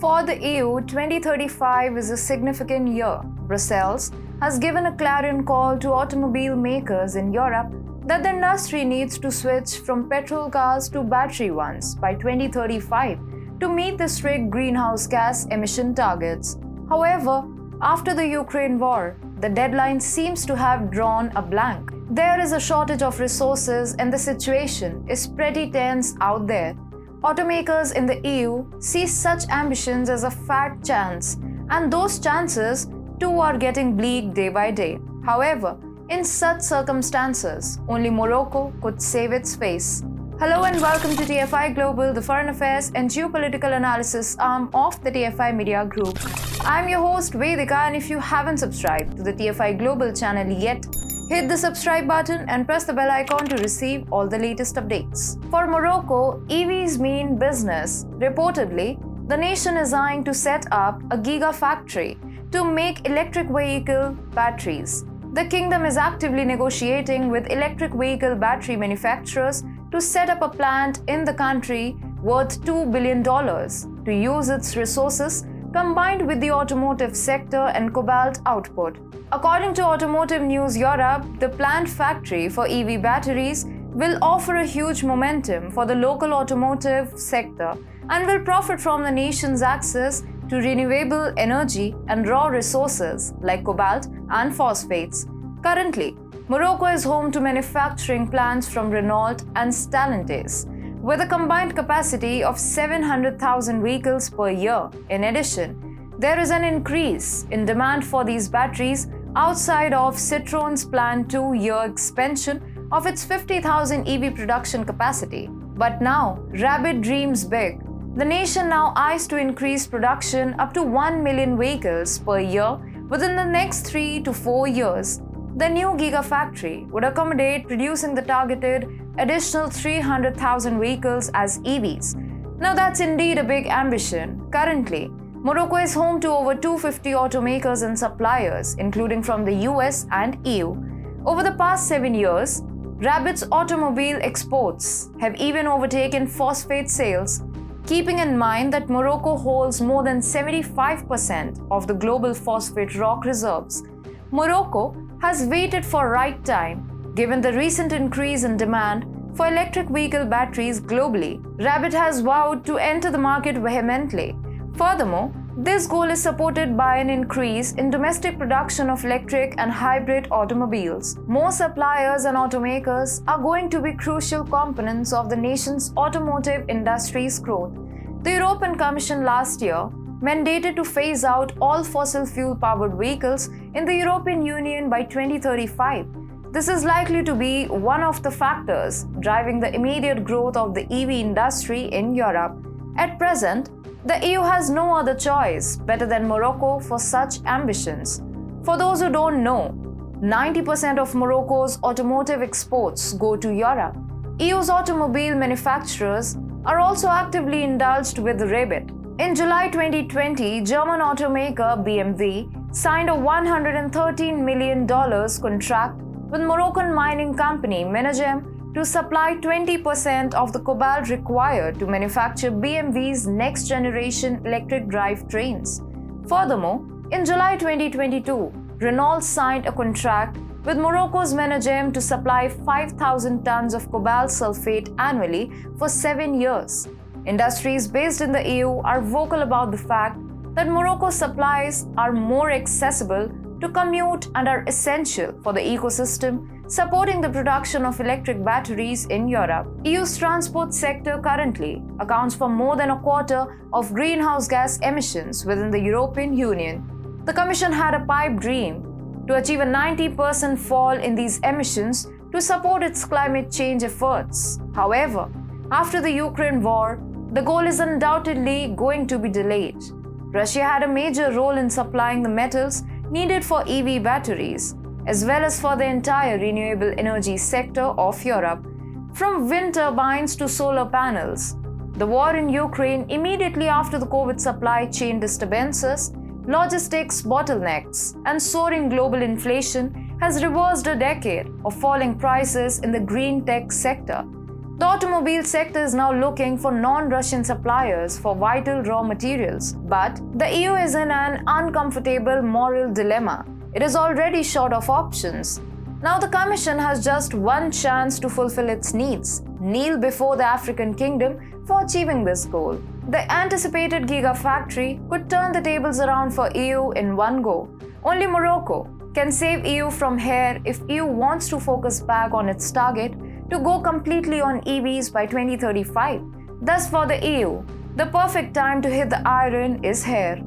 For the EU, 2035 is a significant year. Brussels has given a clarion call to automobile makers in Europe that the industry needs to switch from petrol cars to battery ones by 2035 to meet the strict greenhouse gas emission targets. However, after the Ukraine war, the deadline seems to have drawn a blank. There is a shortage of resources and the situation is pretty tense out there. Automakers in the EU see such ambitions as a fat chance, and those chances too are getting bleak day by day. However, in such circumstances, only Morocco could save its face. Hello and welcome to TFI Global, the foreign affairs and geopolitical analysis arm of the TFI Media Group. I'm your host Vedika, and if you haven't subscribed to the TFI Global channel yet, hit the subscribe button and press the bell icon to receive all the latest updates. For Morocco, EVs mean business. Reportedly, the nation is eyeing to set up a gigafactory to make electric vehicle batteries. The kingdom is actively negotiating with electric vehicle battery manufacturers to set up a plant in the country worth $2 billion to use its resources combined with the automotive sector and cobalt output. According to Automotive News Europe, the planned factory for EV batteries will offer a huge momentum for the local automotive sector and will profit from the nation's access to renewable energy and raw resources like cobalt and phosphates. Currently, Morocco is home to manufacturing plants from Renault and Stellantis, with a combined capacity of 700,000 vehicles per year. In addition, there is an increase in demand for these batteries outside of Citroen's planned 2-year expansion of its 50,000 EV production capacity. But now, Rabbit dreams big. The nation now eyes to increase production up to 1 million vehicles per year within the next 3 to 4 years. The new gigafactory would accommodate producing the targeted additional 300,000 vehicles as EVs. Now that's indeed a big ambition. Currently, Morocco is home to over 250 automakers and suppliers, including from the US and EU. Over the past 7 years, Rabbit's automobile exports have even overtaken phosphate sales, keeping in mind that Morocco holds more than 75% of the global phosphate rock reserves. Morocco has waited for right time, given the recent increase in demand for electric vehicle batteries globally. Rabbit has vowed to enter the market vehemently. Furthermore, this goal is supported by an increase in domestic production of electric and hybrid automobiles. More suppliers and automakers are going to be crucial components of the nation's automotive industry's growth. The European Commission last year mandated to phase out all fossil fuel-powered vehicles in the European Union by 2035. This is likely to be one of the factors driving the immediate growth of the EV industry in Europe. At present, the EU has no other choice better than Morocco for such ambitions. For those who don't know, 90% of Morocco's automotive exports go to Europe. EU's automobile manufacturers are also actively indulged with Rabbit. In July 2020, German automaker BMW signed a $113 million contract with Moroccan mining company Menagem to supply 20% of the cobalt required to manufacture BMW's next-generation electric drive trains. Furthermore, in July 2022, Renault signed a contract with Morocco's Menagem to supply 5,000 tons of cobalt sulfate annually for 7 years. Industries based in the EU are vocal about the fact that Morocco's supplies are more accessible to commute and are essential for the ecosystem supporting the production of electric batteries in Europe. EU's transport sector currently accounts for more than a quarter of greenhouse gas emissions within the European Union. The Commission had a pipe dream to achieve a 90% fall in these emissions to support its climate change efforts. However, after the Ukraine war, the goal is undoubtedly going to be delayed. Russia had a major role in supplying the metals needed for EV batteries, as well as for the entire renewable energy sector of Europe. From wind turbines to solar panels, the war in Ukraine immediately after the COVID supply chain disturbances, logistics bottlenecks, and soaring global inflation has reversed a decade of falling prices in the green tech sector. The automobile sector is now looking for non-Russian suppliers for vital raw materials, but the EU is in an uncomfortable moral dilemma. It is already short of options. Now the Commission has just one chance to fulfill its needs: kneel before the African kingdom for achieving this goal. The anticipated gigafactory could turn the tables around for EU in one go. Only Morocco can save EU from here if EU wants to focus back on its target to go completely on EVs by 2035. Thus, for the EU, the perfect time to hit the iron is here.